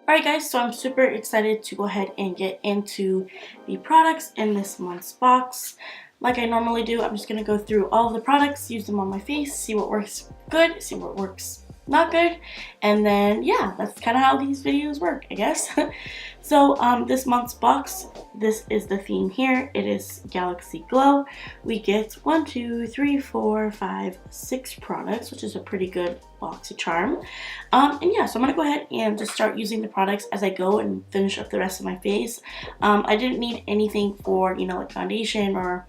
Alright guys, so I'm super excited to go ahead and get into the products in this month's box. Like I normally do, I'm just going to go through all of the products, use them on my face, see what works good, see what works not good, and then yeah, that's kind of how these videos work, I guess. So this month's box, this is the theme here. It is Galaxy Glow. We get 1, 2, 3, 4, 5, 6 products, which is a pretty good Boxycharm. And yeah, so I'm gonna go ahead and just start using the products as I go and finish up the rest of my face. I didn't need anything for, you know, like foundation or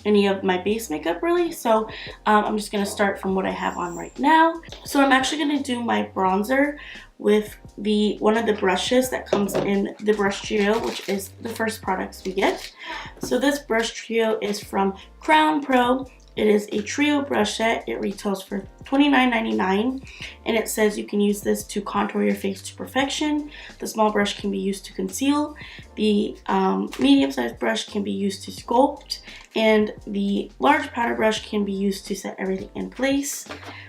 any of my base makeup really, so I'm just gonna start from what I have on right now. So I'm actually gonna do my bronzer with one of the brushes that comes in the brush trio, which is the first products we get. So this brush trio is from Crown Pro. It is a trio brush set. It retails for $29.99, and it says you can use this to contour your face to perfection. The small brush can be used to conceal. The medium-sized brush can be used to sculpt, and the large powder brush can be used to set everything in place.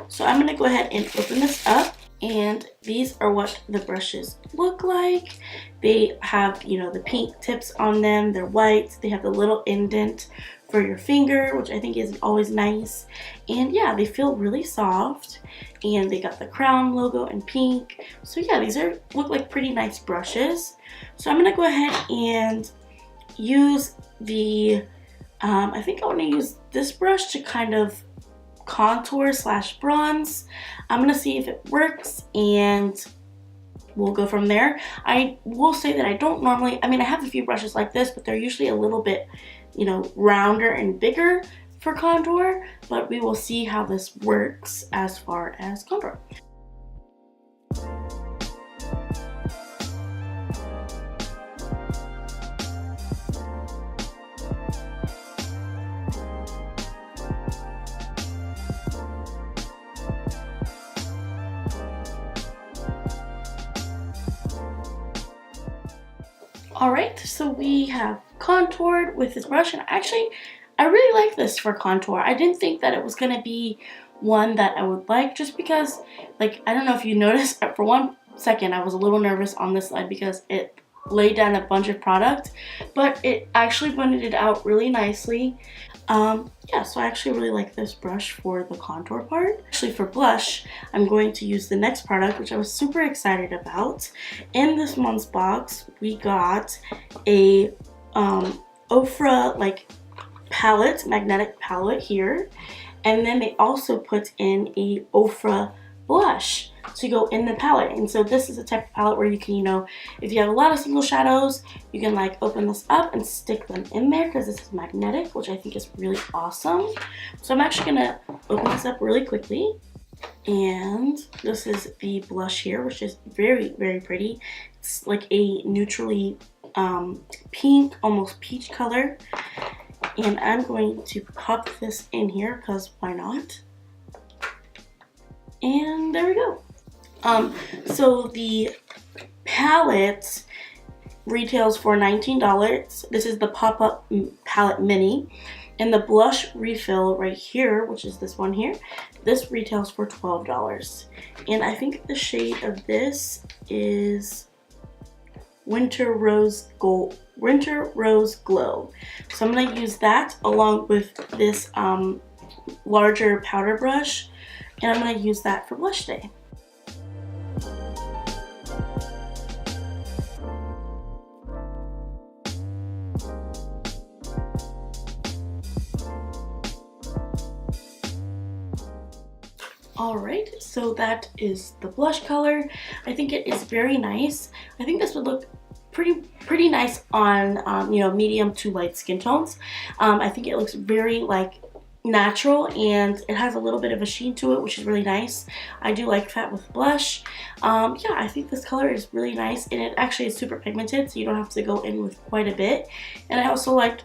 So I'm going to go ahead and open this up, and these are what the brushes look like. They have, you know, the pink tips on them. They're white. They have the little indent for your finger, which I think is always nice. And yeah, they feel really soft, and they got the Crown logo in pink. So yeah, these look like pretty nice brushes. So I'm gonna go ahead and use the I think I want to use this brush to kind of contour / bronze. I'm gonna see if it works, and we'll go from there. I will say that I don't normally, I mean, I have a few brushes like this, but they're usually a little bit, you know, rounder and bigger for contour, but we will see how this works as far as contour. Alright, so we have contoured with this brush, and actually I really like this for contour. I didn't think that it was going to be one that I would like, just because, like, I don't know if you noticed, but for one second I was a little nervous on this slide because it laid down a bunch of product, but it actually blended it out really nicely. Yeah, so I actually really like this brush for the contour part. Actually, for blush, I'm going to use the next product, which I was super excited about. In this month's box, we got a Ofra like palette, magnetic palette here, and then they also put in a Ofra blush to go in the palette. And so this is a type of palette where you can, you know, if you have a lot of single shadows, you can like open this up and stick them in there, because this is magnetic, which I think is really awesome. So I'm actually gonna open this up really quickly, and this is the blush here, which is very, very pretty. It's like a neutrally pink, almost peach color, and I'm going to pop this in here because why not? And there we go. So the palette retails for $19. This is the pop-up palette mini, and the blush refill right here, which is this one here, this retails for $12. And I think the shade of this is Winter Rose Glow. So I'm gonna use that along with this larger powder brush, and I'm gonna use that for blush day. Alright, so that is the blush color. I think it is very nice. I think this would look pretty nice on you know, medium to light skin tones. I think it looks very like natural, and it has a little bit of a sheen to it, which is really nice. I do like that with blush. Yeah, I think this color is really nice, and it actually is super pigmented, so you don't have to go in with quite a bit. And I also liked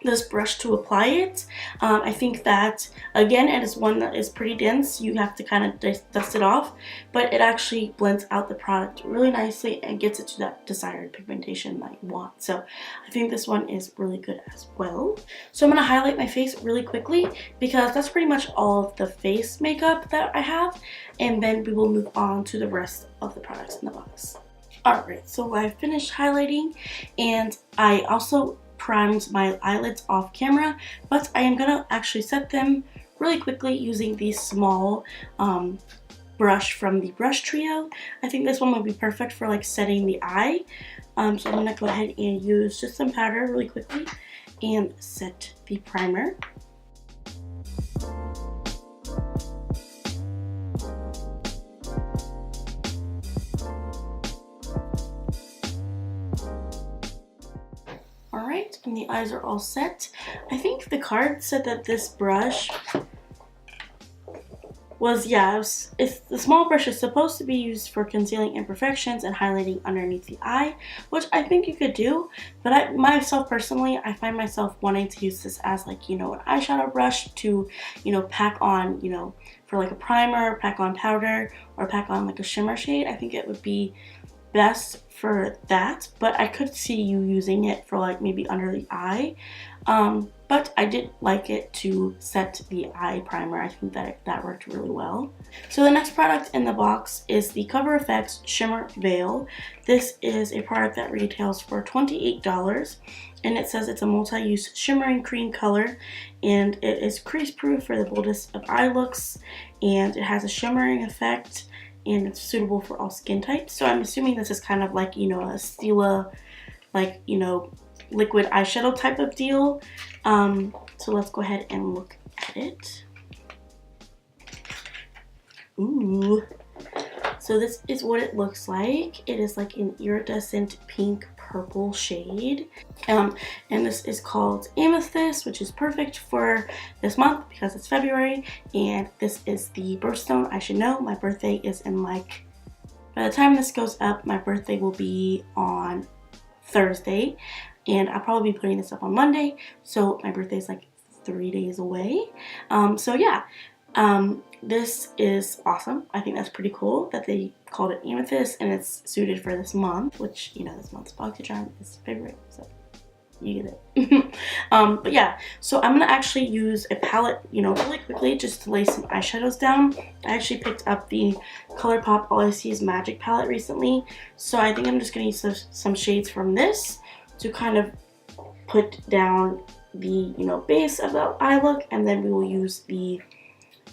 this brush to apply it. I think that, again, it is one that is pretty dense. You have to kind of dust it off, but it actually blends out the product really nicely and gets it to that desired pigmentation that you want. So I think this one is really good as well. So I'm going to highlight my face really quickly, because that's pretty much all of the face makeup that I have, and then we will move on to the rest of the products in the box. Alright, so I finished highlighting and I also primed my eyelids off camera, but I am going to actually set them really quickly using the small brush from the brush trio. I think this one would be perfect for like setting the eye. So I'm going to go ahead and use just some powder really quickly and set the primer. Alright, and the eyes are all set. I think the card said that this brush was, the small brush is supposed to be used for concealing imperfections and highlighting underneath the eye, which I think you could do, but myself personally, I find myself wanting to use this as like, an eyeshadow brush to, pack on, for like a primer, pack on powder, or pack on like a shimmer shade. I think it would be best for that, but I could see you using it for like maybe under the eye. But I did like it to set the eye primer. I think that worked really well. So the next product in the box is the Cover FX Shimmer Veil. This is a product that retails for $28, and it says it's a multi-use shimmering cream color, and it is crease proof for the boldest of eye looks, and it has a shimmering effect, and it's suitable for all skin types. So I'm assuming this is kind of like, a Stila, like, liquid eyeshadow type of deal. So let's go ahead and look at it. Ooh. So this is what it looks like. It is like an iridescent pink purple shade. And this is called Amethyst, which is perfect for this month because it's February. And this is the birthstone. I should know my birthday is in like, by the time this goes up, my birthday will be on Thursday. And I'll probably be putting this up on Monday. So my birthday is like 3 days away. So yeah. This is awesome. I think that's pretty cool that they called it Amethyst and it's suited for this month, which, this month's Boxycharm is February, so you get it. But yeah, so I'm gonna actually use a palette, really quickly just to lay some eyeshadows down. I actually picked up the ColourPop All I See Is Magic palette recently, so I think I'm just gonna use some shades from this to kind of put down the, base of the eye look, and then we will use the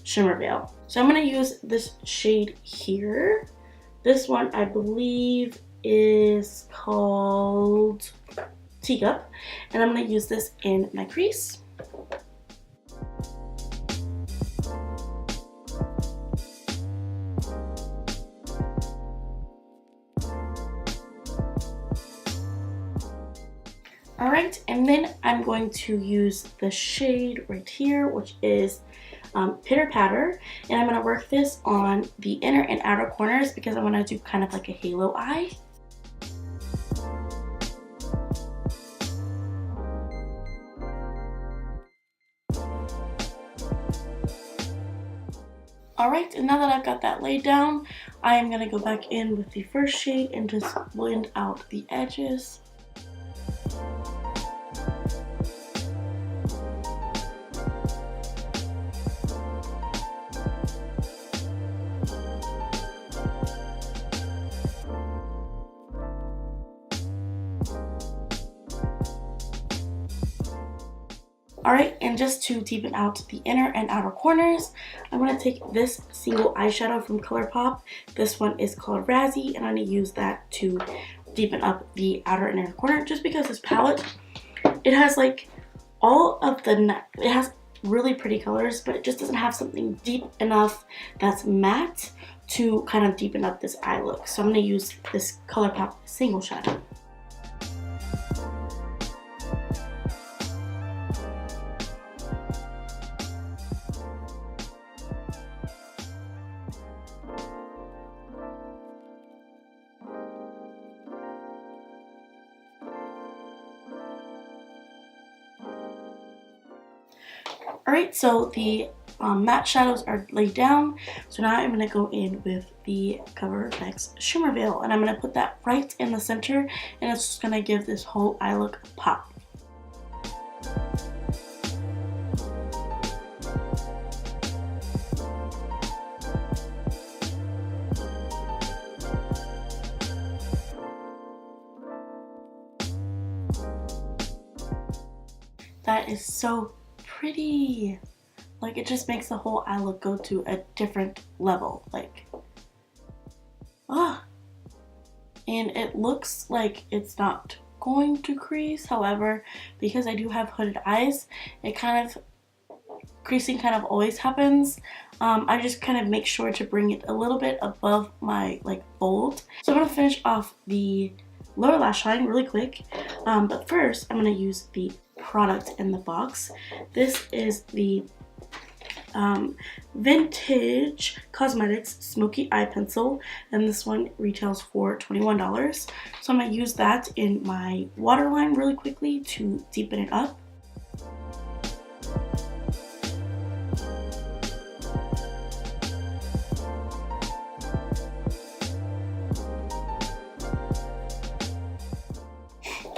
shimmer veil. So I'm going to use this shade here. This one I believe is called Teacup, and I'm going to use this in my crease. Alright, and then I'm going to use the shade right here, which is Pitter Patter, and I'm going to work this on the inner and outer corners because I want to do kind of like a halo eye. Alright, and now that I've got that laid down, I am going to go back in with the first shade and just blend out the edges. Alright, and just to deepen out the inner and outer corners, I'm going to take this single eyeshadow from ColourPop. This one is called Razzie, and I'm going to use that to deepen up the outer and inner corner, just because this palette, it has like it has really pretty colors, but it just doesn't have something deep enough that's matte to kind of deepen up this eye look. So I'm going to use this ColourPop single shadow. Alright, so the matte shadows are laid down. So now I'm going to go in with the Cover FX Shimmer Veil, and I'm going to put that right in the center, and it's just going to give this whole eye look a pop. That is so pretty. Like, it just makes the whole eye look go to a different level. Like, ah. And it looks like it's not going to crease. However, because I do have hooded eyes, it kind of, creasing kind of always happens. I just kind of make sure to bring it a little bit above my like fold. So I'm going to finish off the lower lash line really quick. But first, I'm going to use the product in the box. This is the Vintage Cosmetics Smoky Eye Pencil, and this one retails for $21. So I'm going to use that in my waterline really quickly to deepen it up.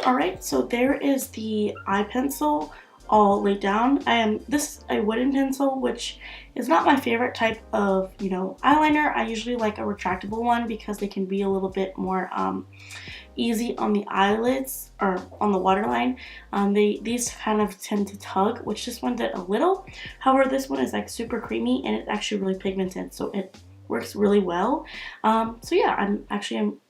Alright, so there is the eye pencil all laid down. This is a wooden pencil, which is not my favorite type of, you know, eyeliner. I usually like a retractable one because they can be a little bit more easy on the eyelids or on the waterline. These kind of tend to tug, which this one did a little. However, this one is like super creamy and it's actually really pigmented, so it works really well. So yeah, I'm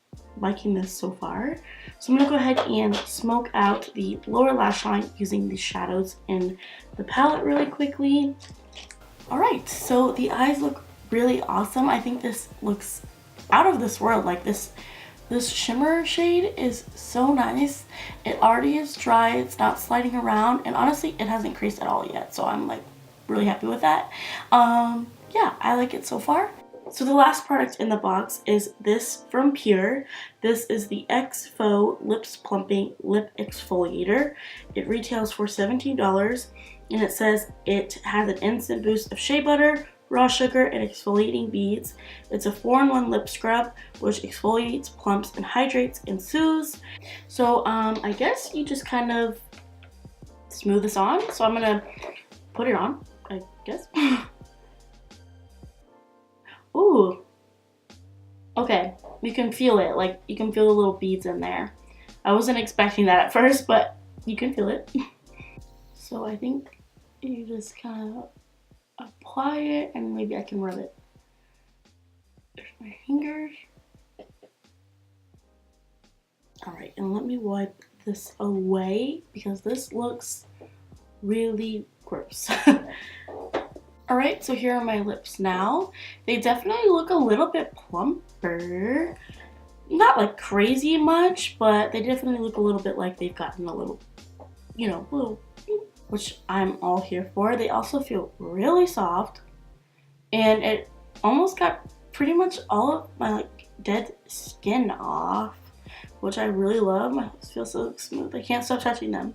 liking this so far. So I'm going to go ahead and smoke out the lower lash line using the shadows in the palette really quickly. Alright, so the eyes look really awesome. I think this looks out of this world. Like this shimmer shade is so nice. It already is dry, it's not sliding around, and honestly it hasn't creased at all yet, so I'm like really happy with that. Yeah, I like it so far. So the last product in the box is this from Pure. This is the X-Faux Lips Plumping Lip Exfoliator. It retails for $17, and it says it has an instant boost of shea butter, raw sugar, and exfoliating beads. It's a 4-in-1 lip scrub which exfoliates, plumps, and hydrates and soothes. So I guess you just kind of smooth this on. So I'm gonna put it on, I guess. Ooh, okay, you can feel it, like you can feel the little beads in there. I wasn't expecting that at first, but you can feel it. So I think you just kind of apply it, and maybe I can rub it. There's my fingers. Alright, and let me wipe this away because this looks really gross. Alright, so here are my lips now. They definitely look a little bit plumper. Not like crazy much, but they definitely look a little bit like they've gotten a little, you know, which I'm all here for. They also feel really soft, and it almost got pretty much all of my like dead skin off, which I really love. My lips feel so smooth. I can't stop touching them.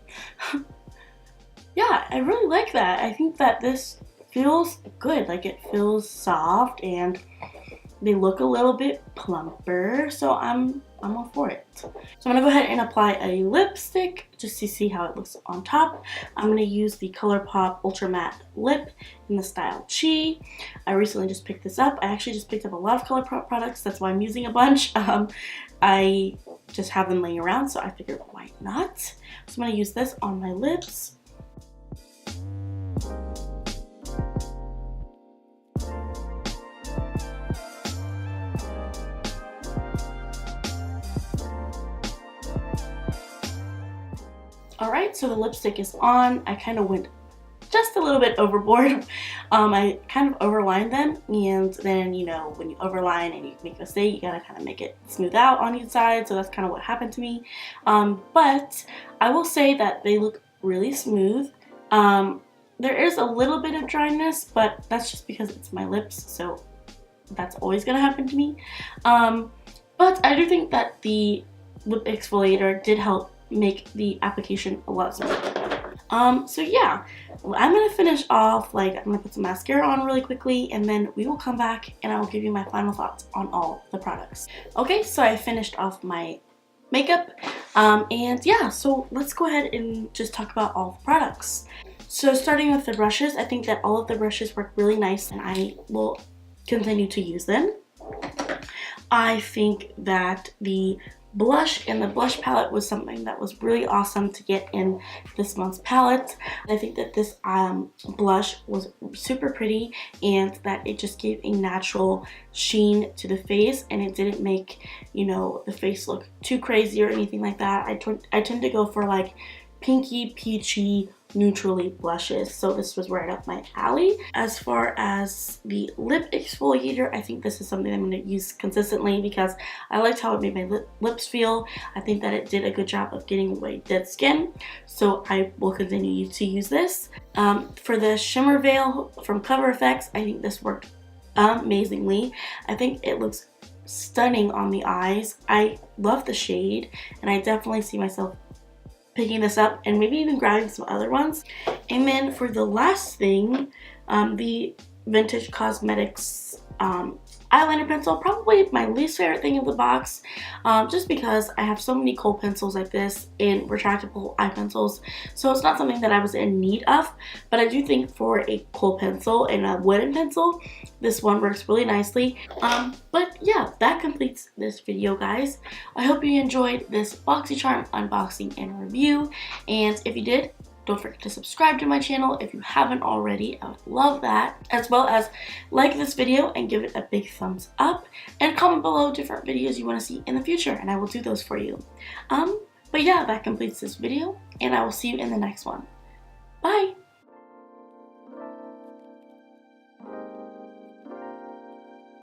Yeah, I really like that. I think that this feels good. Like, it feels soft and they look a little bit plumper, so I'm all for it. So I'm gonna go ahead and apply a lipstick just to see how it looks on top. I'm gonna use the ColourPop Ultra Matte Lip in the style Chi. I recently just picked this up. I actually just picked up a lot of ColourPop products, that's why I'm using a bunch. I just have them laying around, so I figured why not. So I'm gonna use this on my lips. Alright, so the lipstick is on. I kind of went just a little bit overboard. I kind of overlined them, and then, you know, when you overline and you make a mistake, you gotta kind of make it smooth out on each side, so that's kind of what happened to me. But I will say that they look really smooth. There is a little bit of dryness, but that's just because it's my lips, so that's always gonna happen to me. But I do think that the lip exfoliator did help make the application a lot smoother. So yeah, I'm gonna finish off, like, I'm gonna put some mascara on really quickly, and then we will come back and I will give you my final thoughts on all the products. Okay, so I finished off my makeup, and yeah, so let's go ahead and just talk about all the products. So starting with the brushes, I think that all of the brushes work really nice, and I will continue to use them. I think that the blush, and the blush palette was something that was really awesome to get in this month's palette. I think that this blush was super pretty and that it just gave a natural sheen to the face, and it didn't make, you know, the face look too crazy or anything like that. I tend to go for like pinky, peachy, neutrally blushes, so this was right up my alley. As far as the lip exfoliator, I think this is something I'm going to use consistently because I liked how it made my lips feel. I think that it did a good job of getting away dead skin, so I will continue to use this. For the shimmer veil from Cover FX, I think this worked amazingly. I think it looks stunning on the eyes. I love the shade, and I definitely see myself picking this up and maybe even grabbing some other ones. And then for the last thing, the Vintage Cosmetics eyeliner pencil, probably my least favorite thing in the box, just because I have so many kohl pencils like this in retractable eye pencils, so it's not something that I was in need of. But I do think for a kohl pencil and a wooden pencil, this one works really nicely. But yeah, that completes this video, guys. I hope you enjoyed this Boxycharm unboxing and review, and if you did, don't forget to subscribe to my channel if you haven't already. I would love that. As well as like this video and give it a big thumbs up. And comment below different videos you want to see in the future, and I will do those for you. But yeah, that completes this video, and I will see you in the next one. Bye!